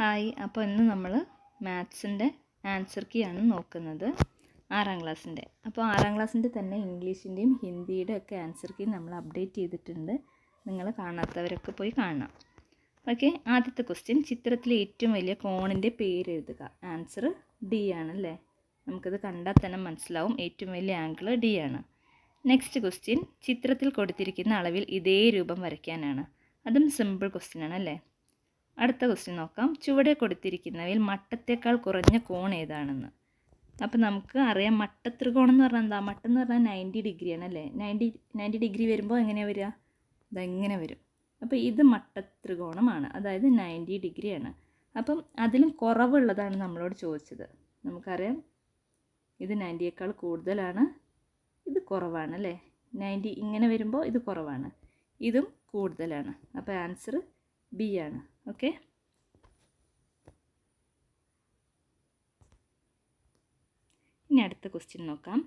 Hi. അപ്പോൾ ഇന്ന് നമ്മൾ മാത്സിൻ്റെ ആൻസർ കീ ആണ് നോക്കുന്നത്, 6ാം ക്ലാസ്സിൻ്റെ. അപ്പോൾ 6ാം ക്ലാസ്സിൻ്റെ തന്നെ ഇംഗ്ലീഷിൻ്റെയും ഹിന്ദിയുടെ ഒക്കെ ആൻസർ കീ നമ്മൾ അപ്ഡേറ്റ് ചെയ്തിട്ടുണ്ട്. നിങ്ങൾ കാണാത്തവരൊക്കെ പോയി കാണാം. ഓക്കെ. ആദ്യത്തെ ക്വസ്റ്റ്യൻ, ചിത്രത്തിലെ ഏറ്റവും വലിയ കോണിൻ്റെ പേര് എഴുതുക. ആൻസർ ഡി ആണല്ലേ. നമുക്കത് കണ്ടാൽ തന്നെ മനസ്സിലാവും, ഏറ്റവും വലിയ ആംഗിൾ ഡി ആണ്. നെക്സ്റ്റ് ക്വസ്റ്റ്യൻ, ചിത്രത്തിൽ കൊടുത്തിരിക്കുന്ന അളവിൽ ഇതേ രൂപം വരയ്ക്കാനാണ്. അതും സിമ്പിൾ ക്വസ്റ്റ്യൻ ആണല്ലേ. അടുത്ത ക്വസ്റ്റ്യൻ നോക്കാം, ചുവടെ കൊടുത്തിരിക്കുന്നവയിൽ മട്ടത്തേക്കാൾ കുറഞ്ഞ കോൺ ഏതാണെന്ന്. അപ്പോൾ നമുക്ക് അറിയാം, മട്ടത്രികോണം എന്ന് പറഞ്ഞാൽ എന്താ? മട്ടം എന്ന് പറഞ്ഞാൽ 90 ഡിഗ്രി ആണല്ലേ. 90 ഡിഗ്രി വരുമ്പോൾ എങ്ങനെയാണ് വരിക? ഇതെങ്ങനെ വരും. അപ്പോൾ ഇത് മട്ടത്രികോണമാണ്, അതായത് 90 ഡിഗ്രിയാണ്. അപ്പം അതിലും കുറവുള്ളതാണ് നമ്മളോട് ചോദിച്ചത്. നമുക്കറിയാം ഇത് 90യേക്കാൾ കൂടുതലാണ്, ഇത് കുറവാണ് അല്ലേ. 90 ഇങ്ങനെ വരുമ്പോൾ ഇത് കുറവാണ്, ഇതും കൂടുതലാണ്. അപ്പോൾ ആൻസർ ബി ആണ്. ഓക്കെ. ഇനി അടുത്ത ക്വസ്റ്റ്യൻ നോക്കാം.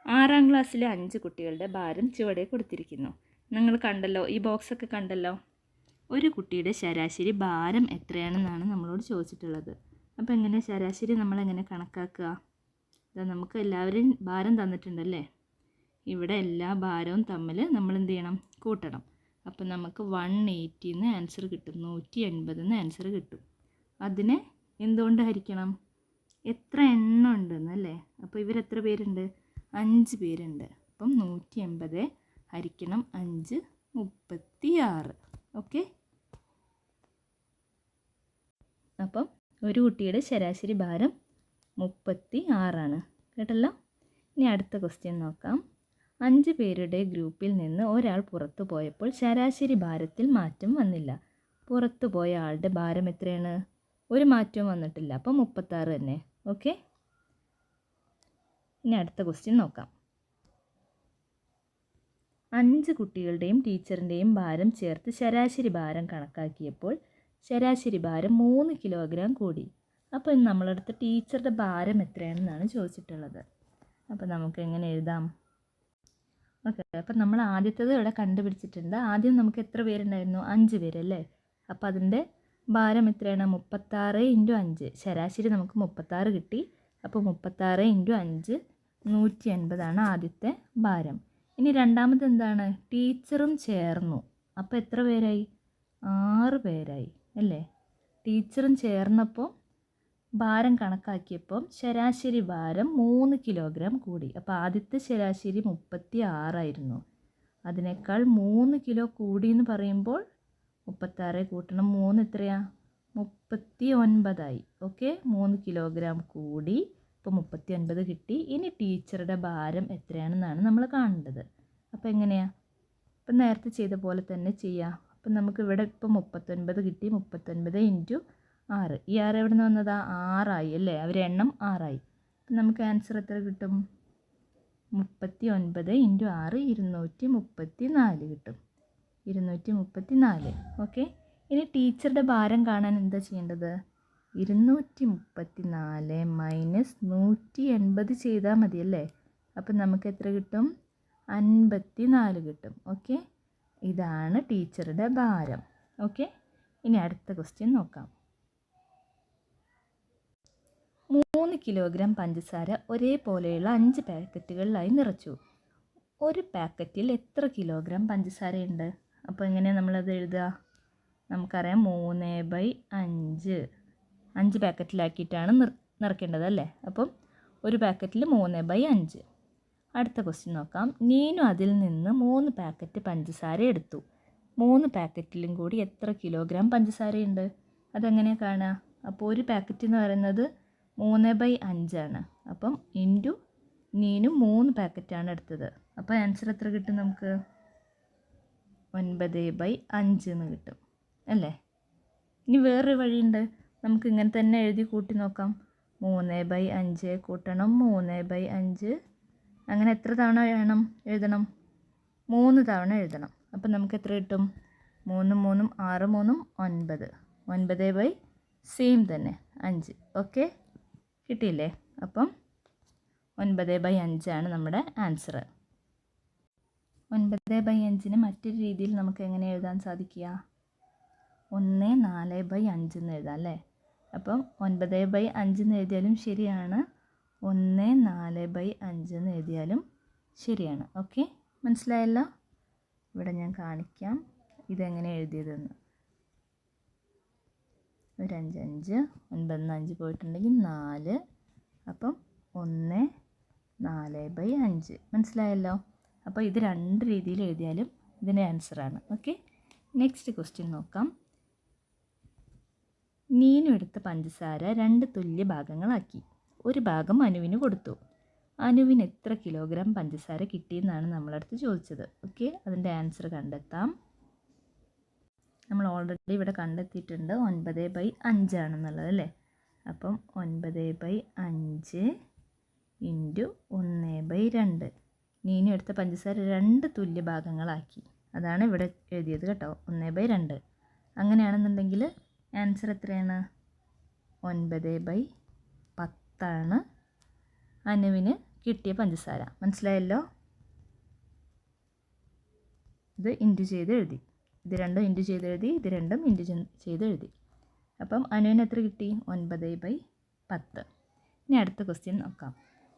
6ാം ക്ലാസ്സിലെ 5 കുട്ടികളുടെ ഭാരം ചുവടെ കൊടുത്തിരിക്കുന്നു. നിങ്ങൾ കണ്ടല്ലോ, ഈ ബോക്സൊക്കെ കണ്ടല്ലോ. ഒരു കുട്ടിയുടെ ശരാശരി ഭാരം എത്രയാണെന്നാണ് നമ്മളോട് ചോദിച്ചിട്ടുള്ളത്. അപ്പോൾ എങ്ങനെ ശരാശരി നമ്മളെങ്ങനെ കണക്കാക്കുക? നമുക്ക് എല്ലാവരും ഭാരം തന്നിട്ടുണ്ടല്ലേ. ഇവിടെ എല്ലാ ഭാരവും തമ്മിൽ നമ്മൾ എന്ത് ചെയ്യണം? കൂട്ടണം. അപ്പോൾ നമുക്ക് 180 ആൻസർ കിട്ടും, 180 ആൻസർ കിട്ടും. അതിനെ എന്തുകൊണ്ട് ഹരിക്കണം? എത്ര എണ്ണം ഉണ്ടെന്നല്ലേ. അപ്പോൾ ഇവരെത്ര പേരുണ്ട്? 5 പേരുണ്ട്. അപ്പം 180 ഹരിക്കണം 5, 36. ഓക്കെ. അപ്പം ഒരു കുട്ടിയുടെ ശരാശരി ഭാരം 36 കേട്ടല്ലോ. ഇനി അടുത്ത ക്വസ്റ്റ്യൻ നോക്കാം. 5 പേരുടെ ഗ്രൂപ്പിൽ നിന്ന് ഒരാൾ പുറത്തു പോയപ്പോൾ ശരാശരി ഭാരത്തിൽ മാറ്റം വന്നില്ല. പുറത്തു പോയ ആളുടെ ഭാരം എത്രയാണ്? ഒരു മാറ്റവും വന്നിട്ടില്ല, അപ്പോൾ 36 തന്നെ. ഓക്കെ. ഇനി അടുത്ത ക്വസ്റ്റ്യൻ നോക്കാം. 5 കുട്ടികളുടെയും ടീച്ചറിൻ്റെയും ഭാരം ചേർത്ത് ശരാശരി ഭാരം കണക്കാക്കിയപ്പോൾ ശരാശരി ഭാരം 3 കിലോഗ്രാം കൂടി. അപ്പോൾ ഇന്ന് നമ്മളടുത്ത് ടീച്ചറുടെ ഭാരം എത്രയാണെന്നാണ് ചോദിച്ചിട്ടുള്ളത്. അപ്പോൾ നമുക്ക് എങ്ങനെ എഴുതാം? ഓക്കെ. അപ്പം നമ്മൾ ആദ്യത്തേത് ഇവിടെ കണ്ടുപിടിച്ചിട്ടുണ്ട്. ആദ്യം നമുക്ക് എത്ര പേരുണ്ടായിരുന്നു? 5 പേരല്ലേ. അപ്പോൾ അതിൻ്റെ ഭാരം എത്രയാണ്? 36 × 5. ശരാശരി നമുക്ക് 36 കിട്ടി. അപ്പോൾ 36 × 5 180 ആദ്യത്തെ ഭാരം. ഇനി രണ്ടാമത് എന്താണ്? ടീച്ചറും ചേർന്നു. അപ്പോൾ എത്ര പേരായി? 6 പേരായി അല്ലേ. ടീച്ചറും ചേർന്നപ്പോൾ ഭാരം കണക്കാക്കിയപ്പം ശരാശരി ഭാരം 3 കിലോഗ്രാം കൂടി. അപ്പോൾ ആദ്യത്തെ ശരാശരി 36 അതിനേക്കാൾ 3 കിലോ കൂടി എന്ന് പറയുമ്പോൾ 36 കൂട്ടണം 3 എത്രയാ? 39. ഓക്കെ. 3 കിലോഗ്രാം കൂടി, ഇപ്പോൾ 39 കിട്ടി. ഇനി ടീച്ചറുടെ ഭാരം എത്രയാണെന്നാണ് നമ്മൾ കാണേണ്ടത്. അപ്പോൾ എങ്ങനെയാണ്? ഇപ്പം നേരത്തെ ചെയ്ത പോലെ തന്നെ ചെയ്യാം. അപ്പം നമുക്ക് ഇവിടെ ഇപ്പോൾ 39 കിട്ടി. 39 × 6. ഈ 6 എവിടെ നിന്ന് വന്നതാ? 6 ആയി അല്ലേ. അവരുടെ എണ്ണം 6 ആയി. അപ്പം നമുക്ക് ആൻസർ എത്ര കിട്ടും? 39 × 6 234 കിട്ടും. 234. ഓക്കെ. ഇനി ടീച്ചറുടെ ഭാരം കാണാൻ എന്താ ചെയ്യേണ്ടത്? 234 - 180 ചെയ്താൽ മതി അല്ലേ. അപ്പം നമുക്ക് എത്ര കിട്ടും? 54 കിട്ടും. ഓക്കെ. ഇതാണ് ടീച്ചറുടെ ഭാരം. ഓക്കെ. ഇനി അടുത്ത ക്വസ്റ്റ്യൻ നോക്കാം. 3 കിലോഗ്രാം പഞ്ചസാര ഒരേപോലെയുള്ള 5 പാക്കറ്റുകളിലായി നിറച്ചു. ഒരു പാക്കറ്റിൽ എത്ര കിലോഗ്രാം പഞ്ചസാരയുണ്ട്? അപ്പോൾ എങ്ങനെയാണ് നമ്മളത് എഴുതുക? നമുക്കറിയാം 3/5. 5 പാക്കറ്റിലാക്കിയിട്ടാണ് നിറയ്ക്കേണ്ടത് അല്ലേ. അപ്പം ഒരു പാക്കറ്റിൽ 3/5. അടുത്ത ക്വസ്റ്റ്യൻ നോക്കാം. നീനു അതിൽ നിന്ന് 3 പാക്കറ്റ് പഞ്ചസാര എടുത്തു. 3 പാക്കറ്റിലും കൂടി എത്ര കിലോഗ്രാം പഞ്ചസാരയുണ്ട്? അതെങ്ങനെയാണ് കാണുക? അപ്പോൾ ഒരു പാക്കറ്റ് എന്ന് പറയുന്നത് 3/5. അപ്പം ഇൻറ്റു നീനും 3 പാക്കറ്റാണ് എടുത്തത്. അപ്പോൾ ആൻസർ എത്ര കിട്ടും നമുക്ക്? 9/5 എന്ന് കിട്ടും അല്ലേ. ഇനി വേറൊരു വഴിയുണ്ട്. നമുക്ക് ഇങ്ങനെ തന്നെ എഴുതി കൂട്ടി നോക്കാം. 3/5 കൂട്ടണം 3/5. അങ്ങനെ എത്ര തവണ എഴുതണം? 3 തവണ എഴുതണം. അപ്പം നമുക്ക് എത്ര കിട്ടും? 3 3 6 3 9. 9/ സെയിം തന്നെ 5. ഓക്കെ. കിട്ടിയില്ലേ? അപ്പം 9/5 നമ്മുടെ ആൻസർ. 9/5 മറ്റൊരു രീതിയിൽ നമുക്ക് എങ്ങനെ എഴുതാൻ സാധിക്കുക? 1/4/5 എന്ന് എഴുതാം അല്ലേ. അപ്പം 9/5 എന്ന് എഴുതിയാലും ശരിയാണ്, 1/4/5 എന്ന് എഴുതിയാലും ശരിയാണ്. ഓക്കെ, മനസ്സിലായല്ലോ. ഇവിടെ ഞാൻ കാണിക്കാം ഇതെങ്ങനെ എഴുതിയതെന്ന്. ഒരു 5 5 9 5 പോയിട്ടുണ്ടെങ്കിൽ 4, അപ്പം 1/4/5. മനസ്സിലായല്ലോ. അപ്പോൾ ഇത് 2 രീതിയിൽ എഴുതിയാലും ഇതിൻ്റെ ആൻസറാണ്. ഓക്കെ, നെക്സ്റ്റ് ക്വസ്റ്റ്യൻ നോക്കാം. നീനു എടുത്ത പഞ്ചസാര 2 തുല്യ ഭാഗങ്ങളാക്കി. ഒരു ഭാഗം അനുവിന് കൊടുത്തു. അനുവിന് എത്ര കിലോഗ്രാം പഞ്ചസാര കിട്ടിയെന്നാണ് നമ്മളടുത്ത് ചോദിച്ചത്. ഓക്കെ, അതിൻ്റെ ആൻസർ കണ്ടെത്താം. നമ്മൾ ഓൾറെഡി ഇവിടെ കണ്ടെത്തിയിട്ടുണ്ട് 9/5 ആണെന്നുള്ളത് അല്ലേ. അപ്പം 9/5 ഇൻറ്റു 1/2. നീനു എടുത്ത പഞ്ചസാര 2 തുല്യ ഭാഗങ്ങളാക്കി, അതാണ് ഇവിടെ എഴുതിയത് കേട്ടോ, 1/2. അങ്ങനെയാണെന്നുണ്ടെങ്കിൽ ആൻസർ എത്രയാണ്? 9/10 അനുവിന് കിട്ടിയ പഞ്ചസാര. മനസ്സിലായല്ലോ. ഇത് ഇൻറ്റു ചെയ്ത് എഴുതി, ഇത് രണ്ടും ഇൻറ്റു ചെയ്ത് എഴുതി, ഇത് രണ്ടും ഇൻറ്റു ചെയ്ത് എഴുതി. അപ്പം അനുവിന് എത്ര കിട്ടി? 9/10. ഇനി അടുത്ത ക്വസ്റ്റ്യൻ നോക്കാം.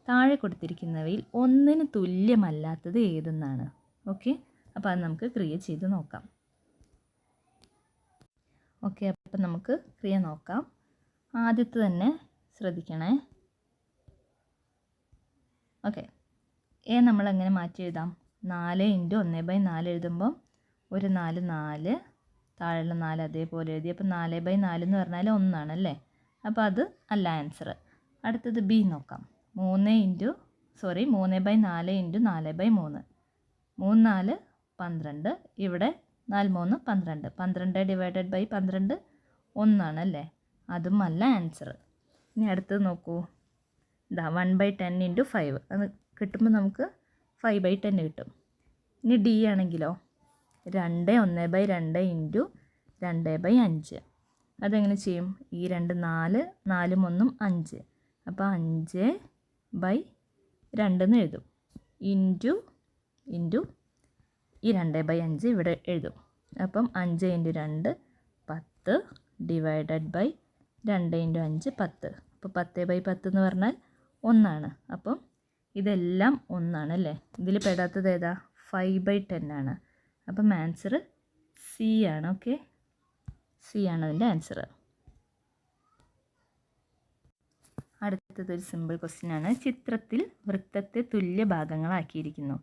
താഴെ കൊടുത്തിരിക്കുന്നവയിൽ ഒന്നിന് തുല്യമല്ലാത്തത് ഏതെന്നാണ്. ഓക്കെ, അപ്പോൾ അത് നമുക്ക് ക്രിയ ചെയ്ത് നോക്കാം. ഓക്കെ, അപ്പം നമുക്ക് ക്രിയ നോക്കാം. ആദ്യത്തെ തന്നെ ശ്രദ്ധിക്കണേ. ഓക്കെ, നമ്മൾ എങ്ങനെ മാറ്റി എഴുതാം? 4 ഇൻറ്റു 1/4 എഴുതുമ്പം ഒരു 4 4, താഴെയുള്ള 4 അതേപോലെ എഴുതി. അപ്പം 4/4 എന്ന് പറഞ്ഞാൽ 1 ആണല്ലേ. അപ്പോൾ അത് അല്ല ആൻസർ. അടുത്തത് ബി നോക്കാം. 3/4 ഇൻറ്റു 4/3. 3 4 12, ഇവിടെ 4 3 12. 12 ഡിവൈഡഡ് ബൈ 12 1 ആണല്ലേ, അതും അല്ല ആൻസർ. ഇനി അടുത്തത് നോക്കൂ. ഇതാ 1/10 ഇൻറ്റു 5, അത് കിട്ടുമ്പോൾ നമുക്ക് 5/10 കിട്ടും. ഇനി ഡി ആണെങ്കിലോ 2 1/2 ഇൻറ്റു 2/5. അതെങ്ങനെ ചെയ്യും? ഈ 2 4, 4 1 5, അപ്പോൾ 5/2 എന്ന് എഴുതും. ഇൻറ്റു ഈ 2/5 ഇവിടെ എഴുതും. അപ്പം 5 ഇൻറ്റു 2 10 ഡിവൈഡഡ് ബൈ 2 ഇൻറ്റു 5 10. അപ്പോൾ 10/10 എന്ന് പറഞ്ഞാൽ 1 ആണ്. അപ്പം ഇതെല്ലാം 1 ആണല്ലേ. ഇതിൽ പെടാത്തത് ഏതാ? 5/10 ആണ്. അപ്പം ആൻസർ സി ആണ്. ഓക്കെ, സി ആണ് അതിൻ്റെ ആൻസർ. അടുത്തതൊരു സിമ്പിൾ ക്വസ്റ്റ്യൻ ആണ്. ചിത്രത്തിൽ വൃത്തത്തെ തുല്യ ഭാഗങ്ങളാക്കിയിരിക്കുന്നു.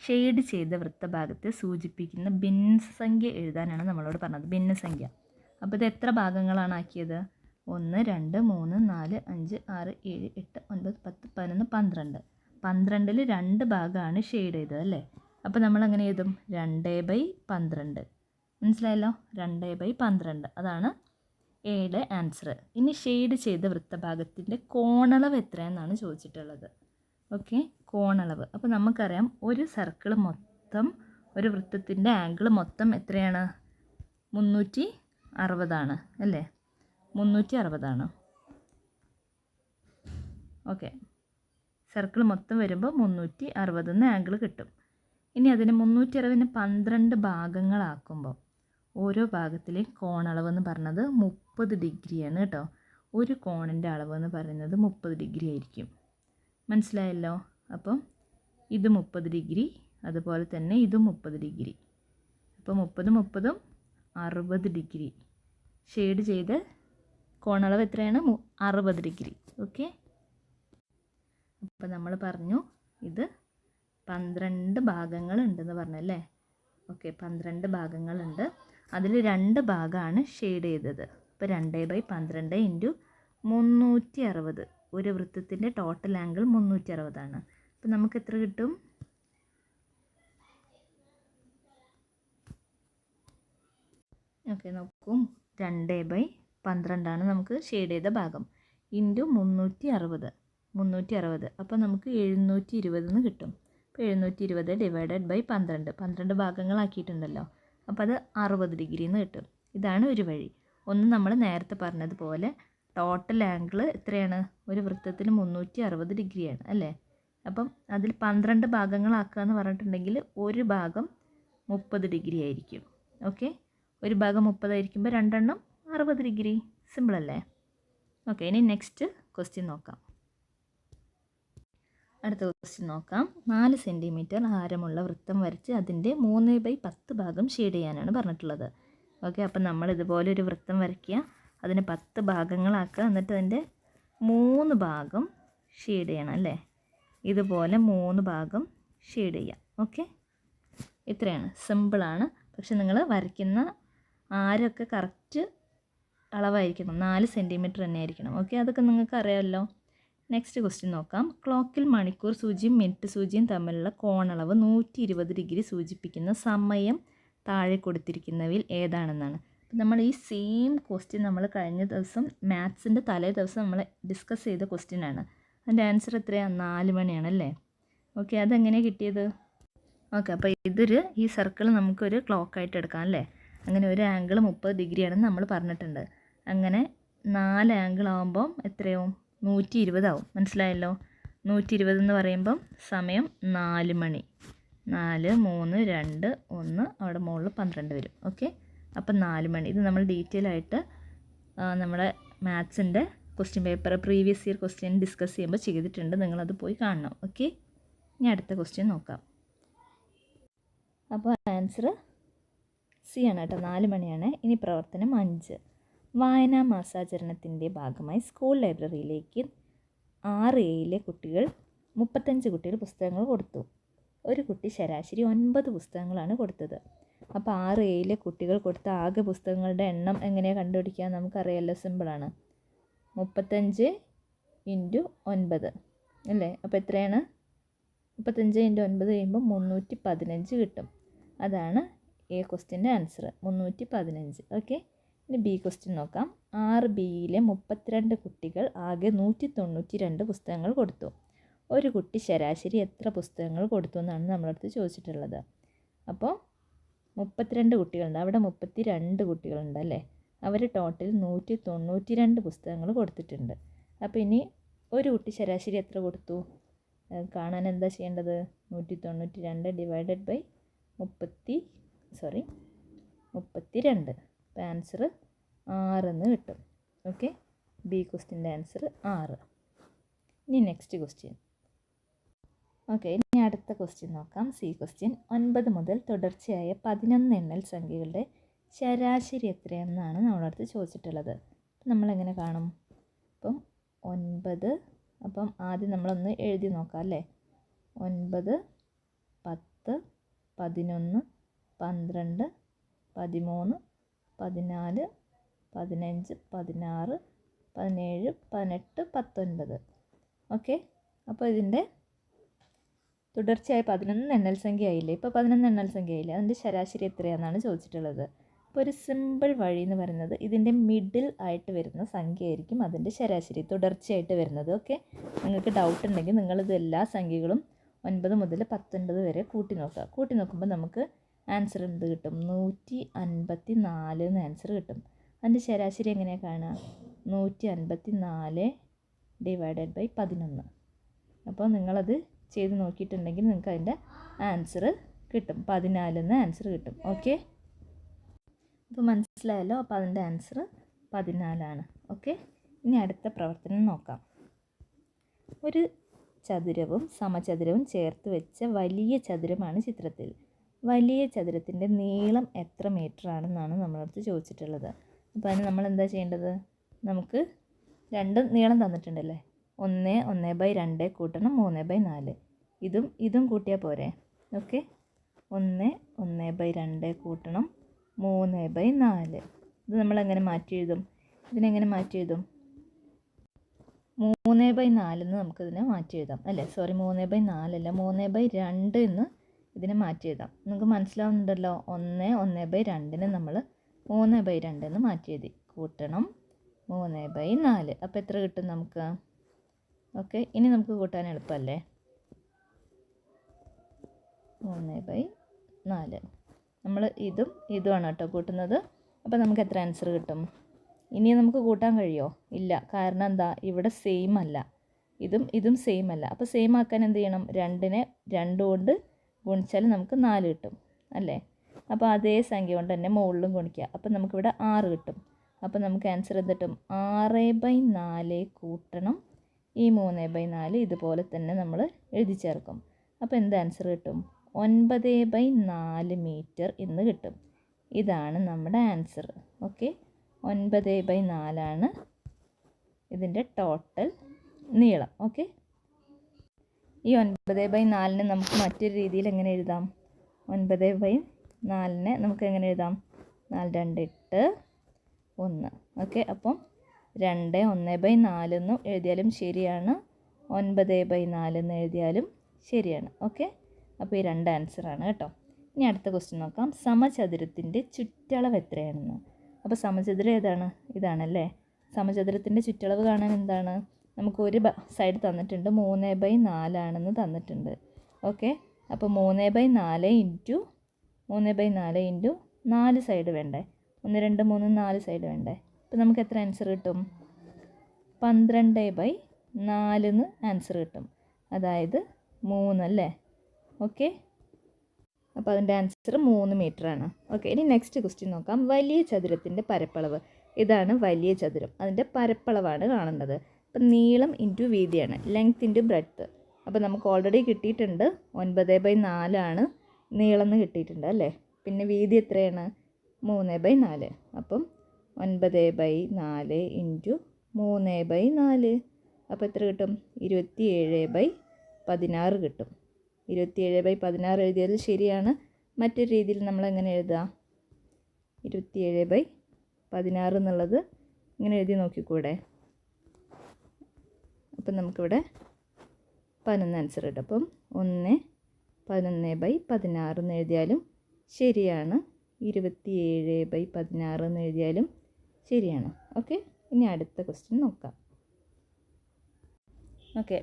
ഷെയ്ഡ് ചെയ്ത വൃത്തഭാഗത്തെ സൂചിപ്പിക്കുന്ന ഭിന്നസംഖ്യ എഴുതാനാണ് നമ്മളോട് പറഞ്ഞത്. ഭിന്നസംഖ്യ. അപ്പോൾ ഇത് എത്ര ഭാഗങ്ങളാണ് ആക്കിയത്? 1 2 3 4 5 6 7 8 9 10 11 12. 12ൽ 2 ഭാഗമാണ് ഷെയ്ഡ് ചെയ്തത് അല്ലേ. അപ്പോൾ നമ്മൾ എങ്ങനെ എഴുതും? 2/12. മനസ്സിലായല്ലോ, 2/12 അതാണ് എയുടെ ആൻസർ. ഇനി ഷെയ്ഡ് ചെയ്ത വൃത്തഭാഗത്തിൻ്റെ കോണളവ് എത്രയെന്നാണ് ചോദിച്ചിട്ടുള്ളത്. ഓക്കെ, കോണളവ്. അപ്പോൾ നമുക്കറിയാം ഒരു സർക്കിൾ മൊത്തം, ഒരു വൃത്തത്തിൻ്റെ ആംഗിൾ മൊത്തം എത്രയാണ്? 360 അല്ലേ, 360. ഓക്കെ, സർക്കിൾ മൊത്തം വരുമ്പോൾ 360 ആംഗിൾ കിട്ടും. ഇനി അതിന് 360ന് 12 ഭാഗങ്ങളാക്കുമ്പോൾ ഓരോ ഭാഗത്തിലെയും കോണളവ് എന്ന് പറഞ്ഞത് 30 ഡിഗ്രിയാണ് കേട്ടോ. ഒരു കോണിൻ്റെ അളവ് എന്ന് പറയുന്നത് 30 ഡിഗ്രി ആയിരിക്കും. മനസ്സിലായല്ലോ. അപ്പം ഇത് 30 ഡിഗ്രി, അതുപോലെ തന്നെ ഇതും 30 ഡിഗ്രി. അപ്പോൾ 30 30 60 ഡിഗ്രി. ഷെയ്ഡ് ചെയ്ത് കോണളവ് എത്രയാണ്? 60 ഡിഗ്രി. ഓക്കെ, അപ്പോൾ നമ്മൾ പറഞ്ഞു ഇത് 12 ഭാഗങ്ങളുണ്ടെന്ന് പറഞ്ഞല്ലേ. ഓക്കെ, 12 ഭാഗങ്ങളുണ്ട്. അതിൽ 2 ഭാഗമാണ് ഷെയ്ഡ് ചെയ്തത്. അപ്പോൾ 2/12 ഇൻറ്റു 360. ഒരു വൃത്തത്തിൻ്റെ ടോട്ടൽ ആംഗിൾ 360 അപ്പോൾ നമുക്ക് എത്ര കിട്ടും? ഓക്കെ, നോക്കൂ. 2/12 നമുക്ക് ഷെയ്ഡ് ചെയ്ത ഭാഗം ഇൻറ്റു 360. അപ്പോൾ നമുക്ക് 720 എന്ന് കിട്ടും. അപ്പോൾ 720 ഡിവൈഡഡ് ബൈ 12 ഭാഗങ്ങളാക്കിയിട്ടുണ്ടല്ലോ. അപ്പോൾ അത് 60 ഡിഗ്രി എന്ന് കിട്ടും. ഇതാണ് ഒരു വഴി. ഒന്ന് നമ്മൾ നേരത്തെ പറഞ്ഞതുപോലെ ടോട്ടൽ ആംഗിൾ എത്രയാണ്? ഒരു വൃത്തത്തിന് 360 ഡിഗ്രിയാണ് അല്ലേ. അപ്പം അതിൽ 12 ഭാഗങ്ങളാക്കുക എന്ന് പറഞ്ഞിട്ടുണ്ടെങ്കിൽ ഒരു ഭാഗം 30 ഡിഗ്രി ആയിരിക്കും. ഓക്കെ, ഒരു ഭാഗം 30 ആയിരിക്കുമ്പോൾ രണ്ടെണ്ണം 60 ഡിഗ്രി. സിമ്പിളല്ലേ? ഓക്കെ, ഇനി നെക്സ്റ്റ് ക്വസ്റ്റ്യൻ നോക്കാം. അടുത്ത ക്വസ്റ്റ്യൻ നോക്കാം. 4 സെൻറ്റിമീറ്റർ ആരമുള്ള വൃത്തം വരച്ച് അതിൻ്റെ 3/10 ഭാഗം ഷെയ്ഡ് ചെയ്യാനാണ് പറഞ്ഞിട്ടുള്ളത്. ഓക്കെ, അപ്പം നമ്മൾ ഇതുപോലെ ഒരു വൃത്തം വരയ്ക്കുക, അതിനെ 10 ഭാഗങ്ങളാക്കുക, എന്നിട്ട് അതിൻ്റെ 3 ഭാഗം ഷെയ്ഡ് ചെയ്യണം അല്ലേ? ഇതുപോലെ 3 ഭാഗം ഷെയ്ഡ് ചെയ്യാം. ഓക്കെ, ഇത്രയാണ്, സിമ്പിളാണ്. പക്ഷെ നിങ്ങൾ വരയ്ക്കുന്ന ആരൊക്കെ കറക്റ്റ് അളവായിരിക്കണം, 4 സെൻറ്റിമീറ്റർ തന്നെ ആയിരിക്കണം. ഓക്കെ, അതൊക്കെ നിങ്ങൾക്ക് അറിയാമല്ലോ. നെക്സ്റ്റ് ക്വസ്റ്റ്യൻ നോക്കാം. ക്ലോക്കിൽ മണിക്കൂർ സൂചിയും മിനിറ്റ് സൂചിയും തമ്മിലുള്ള കോണളവ് 120 ഡിഗ്രി സൂചിപ്പിക്കുന്ന സമയം താഴെ കൊടുത്തിരിക്കുന്നവയിൽ ഏതാണെന്നാണ്. അപ്പം നമ്മൾ ഈ സെയിം ക്വസ്റ്റ്യൻ നമ്മൾ കഴിഞ്ഞ ദിവസം മാത്സിൻ്റെ തലേ ദിവസം നമ്മൾ ഡിസ്കസ് ചെയ്ത ക്വസ്റ്റ്യനാണ്. അതിൻ്റെ ആൻസർ എത്രയാണ്? 4 മണിയാണല്ലേ? ഓക്കെ, അതെങ്ങനെയാണ് കിട്ടിയത്? ഓക്കെ, അപ്പോൾ ഈ സർക്കിൾ നമുക്കൊരു ക്ലോക്കായിട്ട് എടുക്കാം അല്ലേ? അങ്ങനെ ഒരു ആംഗിൾ 30 ഡിഗ്രിയാണെന്ന് നമ്മൾ പറഞ്ഞിട്ടുണ്ട്. അങ്ങനെ 4 ആംഗിൾ ആകുമ്പം എത്രയാവും? 120 ആവും. മനസ്സിലായല്ലോ? 120 എന്ന് പറയുമ്പം സമയം 4 മണി. 4, 3, 2, 1, അവിടെ മുകളിൽ 12 വരും. ഓക്കെ, അപ്പം 4 മണി. ഇത് നമ്മൾ ഡീറ്റെയിൽ ആയിട്ട് നമ്മുടെ മാത്സിൻ്റെ question paper previous year question discuss ചെയ്യുമ്പോൾ ചെയ്തിട്ടുണ്ട്. നിങ്ങളത് പോയി കാണണം. ഓക്കെ, ഇനി അടുത്ത ക്വസ്റ്റ്യൻ നോക്കാം. അപ്പോൾ ആൻസർ സി ആണ് കേട്ടോ, 4 മണിയാണ്. ഇനി പ്രവർത്തനം 5. വായനാ മാസാചരണത്തിൻ്റെ ഭാഗമായി സ്കൂൾ ലൈബ്രറിയിലേക്ക് 6Aയിലെ കുട്ടികൾ 35 കുട്ടികൾ പുസ്തകങ്ങൾ കൊടുത്തു. ഒരു കുട്ടി ശരാശരി 9 പുസ്തകങ്ങളാണ് കൊടുത്തത്. അപ്പോൾ 6Aയിലെ കുട്ടികൾ കൊടുത്ത ആകെ പുസ്തകങ്ങളുടെ എണ്ണം എങ്ങനെയാണ് കണ്ടുപിടിക്കുക? നമുക്കറിയാമല്ലോ, സിമ്പിളാണ്. 35 × 9 അല്ലേ? അപ്പോൾ എത്രയാണ്? 35 × 9 കഴിയുമ്പോൾ 315 കിട്ടും. അതാണ് എ ക്വസ്റ്റ്യൻ്റെ ആൻസർ, 315. ഓക്കെ, ഇനി ബി ക്വസ്റ്റ്യൻ നോക്കാം. 6Bയിലെ 32 കുട്ടികൾ ആകെ 192 പുസ്തകങ്ങൾ കൊടുത്തു. ഒരു കുട്ടി ശരാശരി എത്ര പുസ്തകങ്ങൾ കൊടുത്തു എന്നാണ് നമ്മളടുത്ത് ചോദിച്ചിട്ടുള്ളത്. അപ്പോൾ 32 കുട്ടികളുണ്ട്, അവിടെ 32 കുട്ടികളുണ്ട് അല്ലേ? അവർ ടോട്ടൽ 192 പുസ്തകങ്ങൾ കൊടുത്തിട്ടുണ്ട്. അപ്പോൾ ഇനി ഒരു കുട്ടി ശരാശരി എത്ര കൊടുത്തു കാണാൻ എന്താ ചെയ്യേണ്ടത്? 192 ഡിവൈഡഡ് ബൈ 32. അപ്പോൾ ആൻസർ 6 എന്ന് കിട്ടും. ഓക്കെ, ബി ക്വസ്റ്റ്യൻ്റെ ആൻസർ 6. ഇനി നെക്സ്റ്റ് ക്വസ്റ്റ്യൻ. ഓക്കെ, ഇനി അടുത്ത ക്വസ്റ്റ്യൻ നോക്കാം. C question. 9 മുതൽ തുടർച്ചയായ 11 എണ്ണൽ സംഖ്യകളുടെ ശരാശരി എത്രയെന്നാണ് നമ്മളടുത്ത് ചോദിച്ചിട്ടുള്ളത്. നമ്മളെങ്ങനെ കാണും? അപ്പം 9, അപ്പം ആദ്യം നമ്മളൊന്ന് എഴുതി നോക്കാം അല്ലേ? 9, 10, 11, 12, 13, 14, 15, 16, 17, 18, 19. ഓക്കെ, അപ്പോൾ ഇതിൻ്റെ തുടർച്ചയായ 11 എണ്ണൽ സംഖ്യ ആയില്ലേ? ഇപ്പോൾ 11 എണ്ണൽ സംഖ്യ ആയില്ലേ? അതിൻ്റെ ശരാശരി എത്രയാണെന്നാണ് ചോദിച്ചിട്ടുള്ളത്. അപ്പോൾ ഒരു സിമ്പിൾ വഴി എന്ന് പറയുന്നത് ഇതിൻ്റെ മിഡിൽ ആയിട്ട് വരുന്ന സംഖ്യ ആയിരിക്കും അതിൻ്റെ ശരാശരി തുടർച്ചയായിട്ട് വരുന്നത്. ഓക്കെ, നിങ്ങൾക്ക് ഡൗട്ട് ഉണ്ടെങ്കിൽ നിങ്ങളിത് എല്ലാ സംഖ്യകളും 9 മുതൽ 19 വരെ കൂട്ടി നോക്കുക. കൂട്ടി നോക്കുമ്പോൾ നമുക്ക് ആൻസർ എന്ത് കിട്ടും? 154 എന്ന് ആൻസർ കിട്ടും. അതിൻ്റെ ശരാശരി എങ്ങനെയാണ് കാണുക? 154 ഡിവൈഡഡ് ബൈ 11. അപ്പോൾ നിങ്ങളത് ചെയ്ത് നോക്കിയിട്ടുണ്ടെങ്കിൽ നിങ്ങൾക്ക് അതിൻ്റെ ആൻസർ കിട്ടും, 14 എന്ന് ആൻസർ കിട്ടും. ഓക്കെ, അപ്പോൾ മനസ്സിലായല്ലോ? അപ്പോൾ അതിൻ്റെ ആൻസർ 14 ഓക്കെ, ഇനി അടുത്ത പ്രവർത്തനം നോക്കാം. ഒരു ചതുരവും സമചതുരവും ചേർത്ത് വെച്ച വലിയ ചതുരമാണ് ചിത്രത്തിൽ. വലിയ ചതുരത്തിൻ്റെ നീളം എത്ര മീറ്റർ ആണെന്നാണ് നമ്മളടുത്ത് ചോദിച്ചിട്ടുള്ളത്. അപ്പോൾ അതിന് നമ്മൾ എന്താ ചെയ്യേണ്ടത്? നമുക്ക് 2 നീളം തന്നിട്ടുണ്ടല്ലേ, 1, 1/2 കൂട്ടണം 3/4. ഇതും കൂട്ടിയാൽ പോരെ? ഓക്കെ, 1, 1/2 കൂട്ടണം 3/4. ഇത് നമ്മളെങ്ങനെ മാറ്റി എഴുതും? ഇതിനെങ്ങനെ മാറ്റി എഴുതും? 3/4 എന്ന് നമുക്കിതിനെ മാറ്റി എഴുതാം അല്ലേ? സോറി, 3/4 അല്ല, 3/2 എന്ന് ഇതിനെ മാറ്റി എഴുതാം. നിങ്ങൾക്ക് മനസ്സിലാവുന്നുണ്ടല്ലോ? 1, 1/2 നമ്മൾ 3/2 എന്ന് മാറ്റി എഴുതി. കൂട്ടണം 3/4. അപ്പോൾ എത്ര കിട്ടും നമുക്ക്? ഓക്കെ, ഇനി നമുക്ക് കൂട്ടാൻ എളുപ്പമല്ലേ? 3/4. നമ്മൾ ഇതുമാണ് കേട്ടോ കൂട്ടുന്നത്. അപ്പോൾ നമുക്ക് എത്ര ആൻസർ കിട്ടും? ഇനി നമുക്ക് കൂട്ടാൻ കഴിയുമോ? ഇല്ല. കാരണം എന്താ? ഇവിടെ സെയിം അല്ല, ഇതും സെയിം അല്ല. അപ്പോൾ സെയിം ആക്കാൻ എന്ത് ചെയ്യണം? 2നെ 2 കൊണ്ട് ഗുണിച്ചാൽ നമുക്ക് 4 കിട്ടും അല്ലേ? അപ്പോൾ അതേ സംഖ്യ കൊണ്ട് തന്നെ മുകളിലും ഗുണിക്കുക. അപ്പോൾ നമുക്കിവിടെ 6 കിട്ടും. അപ്പോൾ നമുക്ക് ആൻസർ എന്ത് കിട്ടും? 6/4 കൂട്ടണം ഈ 3/4 ഇതുപോലെ തന്നെ നമ്മൾ എഴുതി ചേർക്കും. അപ്പോൾ എന്ത് ആൻസർ കിട്ടും? 9/4 മീറ്റർ എന്ന് കിട്ടും. ഇതാണ് നമ്മുടെ ആൻസർ. ഓക്കെ, 9/4 ഇതിൻ്റെ ടോട്ടൽ നീളം. ഓക്കെ, ഈ 9/4 നമുക്ക് മറ്റൊരു രീതിയിൽ എങ്ങനെ എഴുതാം? 9/4 നമുക്ക് എങ്ങനെ എഴുതാം? 4 2 8 1. ഓക്കെ, അപ്പം 2 1/4 എന്നും എഴുതിയാലും ശരിയാണ്, 9/4 എന്ന് എഴുതിയാലും ശരിയാണ്. ഓക്കെ, അപ്പോൾ ഈ രണ്ട് ആൻസറാണ് കേട്ടോ. ഇനി അടുത്ത ക്വസ്റ്റ്യൻ നോക്കാം. സമചതുരത്തിൻ്റെ ചുറ്റളവ് എത്രയാണെന്ന്. അപ്പോൾ സമചതുരം ഏതാണ്? ഇതാണല്ലേ. സമചതുരത്തിൻ്റെ ചുറ്റളവ് കാണാൻ എന്താണ്? നമുക്ക് ഒരു സൈഡ് തന്നിട്ടുണ്ട്, 3/4 ആണെന്ന് തന്നിട്ടുണ്ട്. ഓക്കെ, അപ്പോൾ 3/4 ഇൻറ്റു 4 സൈഡ് വേണ്ടേ? 1 2 3 4 സൈഡ് വേണ്ടേ? അപ്പോൾ നമുക്ക് എത്ര ആൻസർ കിട്ടും? 12/4 എന്ന് ആൻസർ കിട്ടും. അതായത് 3 അല്ലേ. ഓക്കെ, അപ്പോൾ അതിൻ്റെ ആൻസർ 3 മീറ്ററാണ്. ഓക്കെ, ഇനി നെക്സ്റ്റ് ക്വസ്റ്റ്യൻ നോക്കാം. വലിയ ചതുരത്തിൻ്റെ പരപ്പളവ്. ഇതാണ് വലിയ ചതുരം, അതിൻ്റെ പരപ്പളവാണ് കാണേണ്ടത്. അപ്പം നീളം ഇൻറ്റു വീതിയാണ്, ലെങ്ത് ഇൻറ്റു ബ്രെഡ്ത്ത്. അപ്പോൾ നമുക്ക് ഓൾറെഡി കിട്ടിയിട്ടുണ്ട് 9/4 ആണ് നീളം എന്ന് കിട്ടിയിട്ടുണ്ട് അല്ലേ. പിന്നെ വീതി എത്രയാണ്? 3/4. അപ്പം 9/4 ഇൻറ്റു 3/4 അപ്പോൾ എത്ര കിട്ടും? 27/16 കിട്ടും. 27/16 എഴുതിയാൽ ശരിയാണ്. മറ്റൊരു രീതിയിൽ നമ്മൾ എങ്ങനെ എഴുതാം? 27/16 എന്നുള്ളത് ഇങ്ങനെ എഴുതി നോക്കിക്കൂടെ? അപ്പം നമുക്കിവിടെ 11 ആൻസർ കിട്ടും. അപ്പം 11/16 എന്ന് എഴുതിയാലും ശരിയാണ്, 27/16 എന്ന് എഴുതിയാലും ശരിയാണ്. ഓക്കെ, ഇനി അടുത്ത ക്വസ്റ്റ്യൻ നോക്കാം. ഓക്കെ,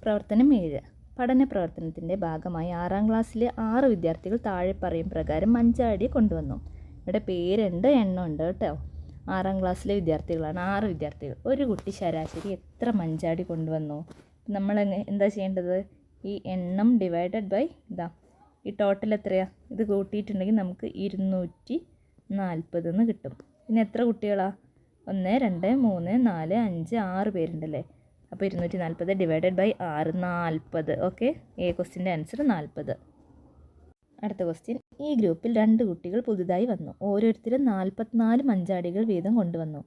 പ്രവർത്തനം 7. പഠന പ്രവർത്തനത്തിൻ്റെ ഭാഗമായി 6ാം ക്ലാസ്സിലെ 6 വിദ്യാർത്ഥികൾ താഴെ പറയും പ്രകാരം മഞ്ചാടി കൊണ്ടുവന്നു. ഇവിടെ പേരുണ്ട്, എണ്ണമുണ്ട് കേട്ടോ. 6ാം ക്ലാസ്സിലെ വിദ്യാർത്ഥികളാണ്, 6 വിദ്യാർത്ഥികൾ. ഒരു കുട്ടി ശരാശരി എത്ര മഞ്ചാടി കൊണ്ടുവന്നു? നമ്മൾ എന്താ ചെയ്യേണ്ടത്? ഈ എണ്ണം ഡിവൈഡഡ് ബൈ ഈ ടോട്ടൽ എത്രയാണ്? ഇത് കൂട്ടിയിട്ടുണ്ടെങ്കിൽ നമുക്ക് 240 എന്ന് കിട്ടും. പിന്നെ എത്ര കുട്ടികളാണ്? 1 2 3 4 5 6 പേരുണ്ടല്ലേ. അപ്പോൾ 240 ഡിവൈഡഡ് ബൈ 6 40. ഓക്കെ, എ ക്വസ്റ്റ്യൻ്റെ ആൻസർ 40. അടുത്ത ക്വസ്റ്റ്യൻ. ഈ ഗ്രൂപ്പിൽ 2 കുട്ടികൾ പുതുതായി വന്നു. ഓരോരുത്തരും 44 മഞ്ചാടികൾ വീതം കൊണ്ടുവന്നു.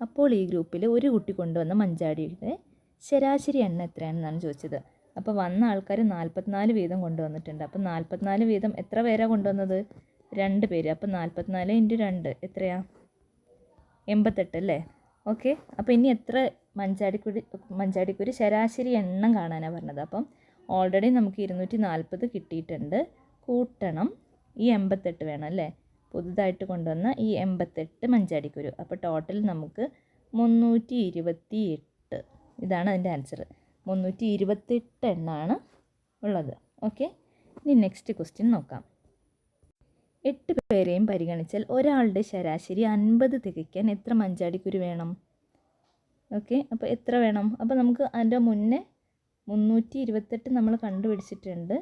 അപ്പോൾ ഈ ഗ്രൂപ്പിൽ ഒരു കുട്ടി കൊണ്ടുവന്ന മഞ്ചാടിയുടെ ശരാശരി എണ്ണം എത്രയാണെന്നാണ് ചോദിച്ചത്. അപ്പോൾ വന്ന ആൾക്കാർ 44 വീതം കൊണ്ടുവന്നിട്ടുണ്ട്. അപ്പോൾ 44 വീതം എത്ര പേരാണ് കൊണ്ടുവന്നത്? 2 പേര്. അപ്പോൾ 44 ഇൻറ്റു 2 എത്രയാണ്? 88 അല്ലേ. ഓക്കെ, അപ്പോൾ ഇനി എത്ര മഞ്ചാടിക്കുരു ശരാശരി എണ്ണം കാണാനാണ് പറഞ്ഞത്. അപ്പം ഓൾറെഡി നമുക്ക് 240 കിട്ടിയിട്ടുണ്ട്, കൂട്ടണം ഈ 88 വേണം അല്ലേ. പുതുതായിട്ട് കൊണ്ടുവന്ന ഈ 88 മഞ്ചാടിക്കുരു. അപ്പോൾ ടോട്ടൽ നമുക്ക് 328. ഇതാണ് അതിൻ്റെ ആൻസർ. 328 എണ്ണമാണ് ഉള്ളത്. ഓക്കെ, ഇനി നെക്സ്റ്റ് ക്വസ്റ്റ്യൻ നോക്കാം. 8 പേരെയും പരിഗണിച്ചാൽ ഒരാളുടെ ശരാശരി 50 തികയ്ക്കാൻ എത്ര മഞ്ചാടിക്കുരു വേണം? ഓക്കെ, അപ്പോൾ എത്ര വേണം? അപ്പോൾ നമുക്ക് അതിൻ്റെ മുന്നേ 328 നമ്മൾ കണ്ടുപിടിച്ചിട്ടുണ്ട്.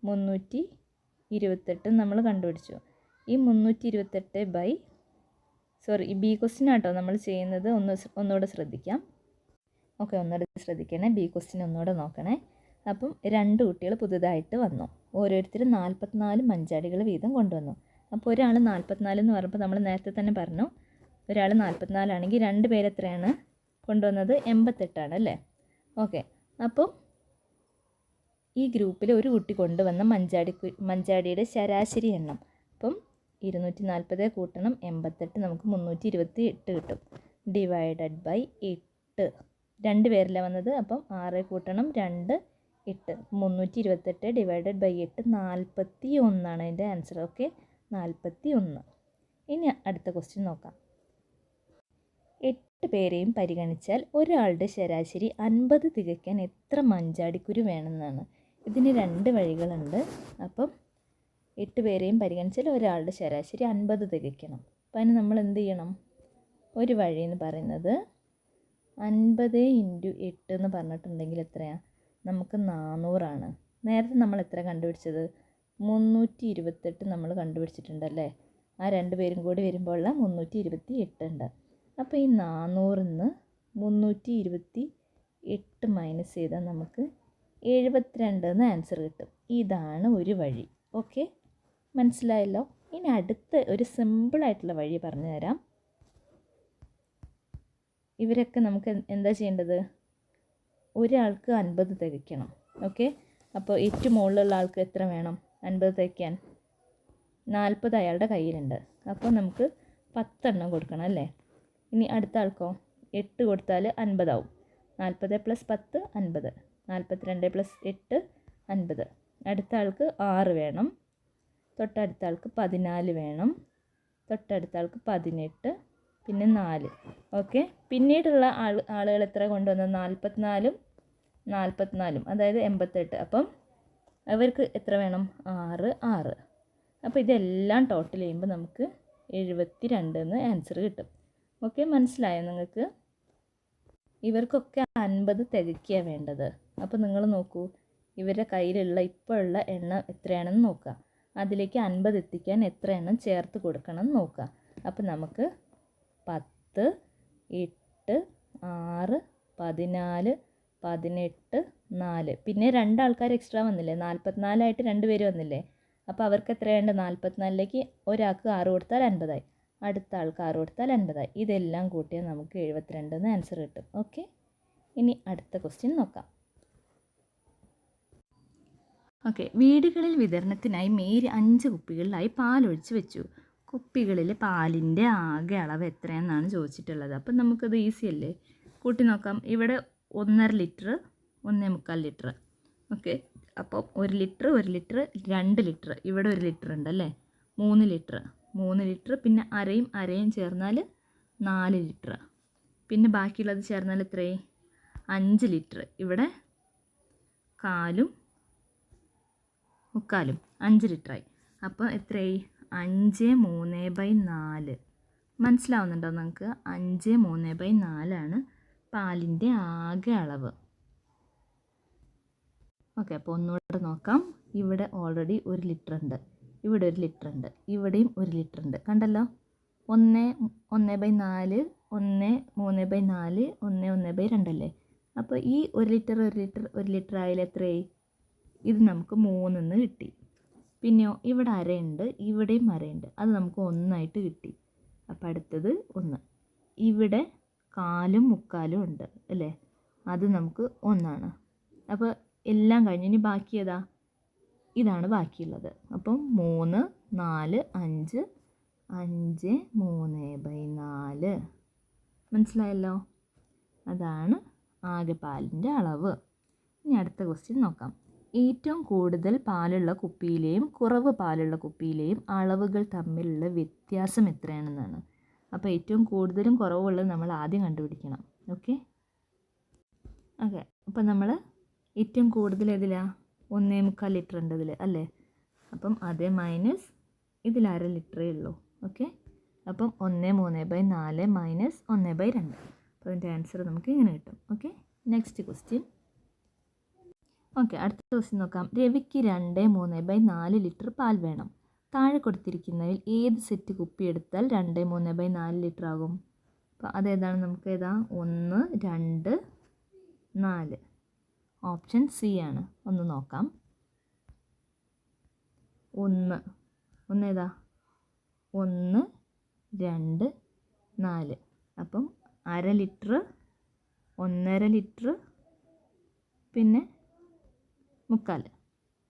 328 നമ്മൾ കണ്ടുപിടിച്ചു. ഈ 328 ഈ ബി ക്വസ്റ്റ്യൻ ആട്ടോ നമ്മൾ ചെയ്യുന്നത്. ഒന്നുകൂടെ ശ്രദ്ധിക്കാം. ഓക്കെ, ഒന്നുകൂടെ ശ്രദ്ധിക്കണേ. ബി ക്വസ്റ്റ്യൻ ഒന്നുകൂടെ നോക്കണേ. അപ്പം 2 കുട്ടികൾ പുതുതായിട്ട് വന്നു. ഓരോരുത്തരും 44 മഞ്ചാടികൾ വീതം കൊണ്ടുവന്നു. അപ്പോൾ ഒരാൾ 44 എന്ന് പറഞ്ഞപ്പോൾ നമ്മൾ നേരത്തെ തന്നെ പറഞ്ഞു, ഒരാൾ 44 ആണെങ്കിൽ 2 പേരെത്രയാണ് കൊണ്ടുവന്നത്? 88 ആണ് അല്ലേ. ഓക്കെ, അപ്പം ഈ ഗ്രൂപ്പിൽ ഒരു കുട്ടി കൊണ്ടുവന്ന മഞ്ചാടിയുടെ ശരാശരി എണ്ണം. അപ്പം 240 കൂട്ടണം 88 നമുക്ക് 328 കിട്ടും. Divided by 8. 2 പേരല്ലേ വന്നത്. അപ്പം 6 കൂട്ടണം 2 8. 328 ഡിവൈഡഡ് ബൈ 8 41 ആണ് അതിൻ്റെ ആൻസർ. ഓക്കെ, 41. ഇനി അടുത്ത ക്വസ്റ്റ്യൻ നോക്കാം. 8 പേരെയും പരിഗണിച്ചാൽ ഒരാളുടെ ശരാശരി 50 തികയ്ക്കാൻ എത്ര മഞ്ചാടിക്കുരു വേണമെന്നാണ്. ഇതിന് 2 വഴികളുണ്ട്. അപ്പം 8 പേരെയും പരിഗണിച്ചാൽ ഒരാളുടെ ശരാശരി 50 തികയ്ക്കണം. അപ്പം അതിന് നമ്മൾ എന്ത് ചെയ്യണം? ഒരു വഴി എന്ന് പറയുന്നത് 50 ഇൻറ്റു 8 എന്ന് പറഞ്ഞിട്ടുണ്ടെങ്കിൽ എത്രയാണ്? നമുക്ക് 400 ആണ്. നേരത്തെ നമ്മൾ എത്ര കണ്ടുപിടിച്ചത്? 328 നമ്മൾ കണ്ടുപിടിച്ചിട്ടുണ്ടല്ലേ. ആ 2 പേരും കൂടി വരുമ്പോഴുള്ള 328 ഉണ്ട്. അപ്പോൾ ഈ 400 നിന്ന് 328 മൈനസ് ചെയ്താൽ നമുക്ക് 72 എന്ന് ആൻസർ കിട്ടും. ഇതാണ് ഒരു വഴി. ഓക്കെ, മനസ്സിലായല്ലോ. ഇനി അടുത്ത ഒരു സിമ്പിളായിട്ടുള്ള വഴി പറഞ്ഞു തരാം. ഇവരൊക്കെ നമുക്ക് എന്താ ചെയ്യേണ്ടത്? ഒരാൾക്ക് 50 തികയ്ക്കണം. ഓക്കെ, അപ്പോൾ ഏറ്റവും മുകളിലുള്ള ആൾക്ക് എത്ര വേണം? 50 തികയ്ക്കാൻ 40 അയാളുടെ കയ്യിലുണ്ട്. അപ്പോൾ നമുക്ക് 10 എണ്ണം കൊടുക്കണം അല്ലേ. ഇനി അടുത്ത ആൾക്കോ 8 കൊടുത്താൽ 50 ആവും. 40 + 10 50, 42 + 8 50. അടുത്ത ആൾക്ക് 6 വേണം, തൊട്ടടുത്ത ആൾക്ക് 14 വേണം, തൊട്ടടുത്ത ആൾക്ക് 18, പിന്നെ 4. ഓക്കെ, പിന്നീടുള്ള ആളുകൾ എത്ര കൊണ്ടുവന്നത്? 44ഉം 44ഉം, അതായത് 88. അപ്പം അവർക്ക് എത്ര വേണം? 6 6. അപ്പോൾ ഇതെല്ലാം ടോട്ടൽ ചെയ്യുമ്പോൾ നമുക്ക് 72 എന്ന് ആൻസർ കിട്ടും. ഓക്കെ, മനസ്സിലായോ നിങ്ങൾക്ക്? ഇവർക്കൊക്കെ 50 തികയ്ക്കുക വേണ്ടത്. അപ്പോൾ നിങ്ങൾ നോക്കൂ, ഇവരുടെ കയ്യിലുള്ള ഇപ്പോഴുള്ള എണ്ണം എത്രയാണെന്ന് നോക്കുക. അതിലേക്ക് 50 എത്തിക്കാൻ എത്ര എണ്ണം ചേർത്ത് കൊടുക്കണം എന്ന് നോക്കുക. അപ്പോൾ നമുക്ക് 10, 8, 6, 14, 18, 4. പിന്നെ 2 ആൾക്കാർ എക്സ്ട്രാ വന്നില്ലേ, 44 ആയിട്ട് 2 പേര് വന്നില്ലേ. അപ്പോൾ അവർക്ക് എത്രയുണ്ട്? 44ലേക്ക് ഒരാൾക്ക് 6 കൊടുത്താൽ 50 ആയി, അടുത്ത ആൾക്ക് 6 കൊടുത്താൽ 50 ആയി. ഇതെല്ലാം കൂട്ടിയാൽ നമുക്ക് 72 എന്ന് ആൻസർ കിട്ടും. ഓക്കെ, ഇനി അടുത്ത ക്വസ്റ്റ്യൻ നോക്കാം. ഓക്കെ, വീടുകളിൽ വിതരണത്തിനായി മേരി 5 കുപ്പികളിലായി പാലൊഴിച്ച് വെച്ചു. കുപ്പികളിൽ പാലിൻ്റെ ആകെ അളവ് എത്രയെന്നാണ് ചോദിച്ചിട്ടുള്ളത്. അപ്പം നമുക്കത് ഈസി അല്ലേ, കൂട്ടി നോക്കാം. ഇവിടെ 1.5 ലിറ്റർ, 1.25 ലിറ്റർ. ഓക്കെ, അപ്പോൾ 1 ലിറ്റർ 1 ലിറ്റർ 2 ലിറ്റർ, ഇവിടെ 1 ലിറ്റർ ഉണ്ടല്ലേ, 3 ലിറ്റർ 3 ലിറ്റർ, പിന്നെ അരയും അരയും ചേർന്നാൽ 4 ലിറ്റർ, പിന്നെ ബാക്കിയുള്ളത് ചേർന്നാൽ എത്രയായി? 5 ലിറ്റർ. ഇവിടെ കാലും മുക്കാലും 5 ലിറ്ററായി. അപ്പോൾ എത്രയായി? 5/3/4. മനസ്സിലാവുന്നുണ്ടോ നിങ്ങൾക്ക്? 5/3/4 പാലിൻ്റെ ആകെ അളവ്. ഓക്കെ, അപ്പോൾ ഒന്നുകൂടെ നോക്കാം. ഇവിടെ ഓൾറെഡി 1 ലിറ്റർ ഉണ്ട്, ഇവിടെ 1 ലിറ്റർ ഉണ്ട്, ഇവിടെയും 1 ലിറ്റർ ഉണ്ട്. കണ്ടല്ലോ, 1/4, 1/3/4, 1/2 അല്ലേ. അപ്പോൾ ഈ 1 ലിറ്റർ 1 ലിറ്റർ ആയാലും എത്രയായി? ഇത് നമുക്ക് 3 എന്ന് കിട്ടി. പിന്നെയോ ഇവിടെ അരയുണ്ട്, ഇവിടെയും അരയുണ്ട്, അത് നമുക്ക് 1 കിട്ടി. അപ്പോൾ അടുത്തത് 1. ഇവിടെ കാലും മുക്കാലും ഉണ്ട് അല്ലേ, അത് നമുക്ക് 1. അപ്പോൾ എല്ലാം കഴിഞ്ഞ് ഇനി ബാക്കി ഏതാ? ഇതാണ് ബാക്കിയുള്ളത്. അപ്പം 3, 4, 5, 5/3/4. മനസ്സിലായല്ലോ, അതാണ് ആകെ പാലിൻ്റെ അളവ്. ഇനി അടുത്ത ക്വസ്റ്റ്യൻ നോക്കാം. ഏറ്റവും കൂടുതൽ പാലുള്ള കുപ്പിയിലെയും കുറവ് പാലുള്ള കുപ്പിയിലെയും അളവുകൾ തമ്മിലുള്ള വ്യത്യാസം എത്രയാണെന്നാണ്. അപ്പോൾ ഏറ്റവും കൂടുതലും കുറവുള്ളത് നമ്മൾ ആദ്യം കണ്ടുപിടിക്കണം. ഓക്കെ, അപ്പോൾ നമ്മൾ ഏറ്റവും കൂടുതൽ ഏതിലാണ്? 1.25 ലിറ്റർ ഉണ്ട് ഇതിൽ അല്ലേ. അപ്പം അതേ മൈനസ് ഇതിൽ 1/2 ലിറ്ററേ ഉള്ളൂ. ഓക്കെ, അപ്പം 1/3/4 മൈനസ് 1/2. അപ്പോൾ അതിൻ്റെ ആൻസർ നമുക്ക് ഇങ്ങനെ കിട്ടും. Okay, next question. ഓക്കെ, അടുത്ത ക്വസ്റ്റ്യൻ നോക്കാം. രവിക്ക് 2/3/4 ലിറ്റർ പാൽ വേണം. താഴെ കൊടുത്തിരിക്കുന്നതിൽ ഏത് സെറ്റ് കുപ്പി എടുത്താൽ 2/3/4 ലിറ്റർ ആകും? അപ്പോൾ അതേതാണ്? നമുക്ക് ഏതാ? 1, 2, 4. ഓപ്ഷൻ സി ആണ്. ഒന്ന് നോക്കാം. 1 ഏതാ? 1, 2, 4. അപ്പം 1/2 ലിറ്റർ, 1.5 ലിറ്റർ, പിന്നെ 3/4.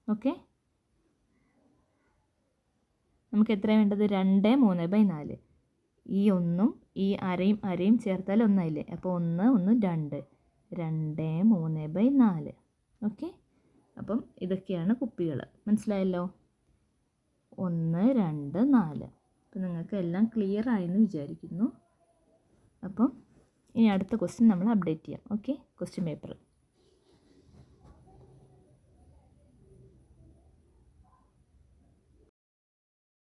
ഓക്കെ, നമുക്ക് എത്രയാണ് വേണ്ടത്? 2/3/4. ഈ 1ഉം ഈ അരയും ചേർത്താൽ 1 അപ്പോൾ 1 1 2, 2/3/4. ഓക്കെ, അപ്പം ഇതൊക്കെയാണ് കുപ്പികൾ. മനസ്സിലായല്ലോ? 1, 2, 4. അപ്പം നിങ്ങൾക്ക് എല്ലാം ക്ലിയർ ആയെന്ന് വിചാരിക്കുന്നു. അപ്പം ഇനി അടുത്ത ക്വസ്റ്റ്യൻ നമ്മൾ അപ്ഡേറ്റ് ചെയ്യാം. Okay, question paper.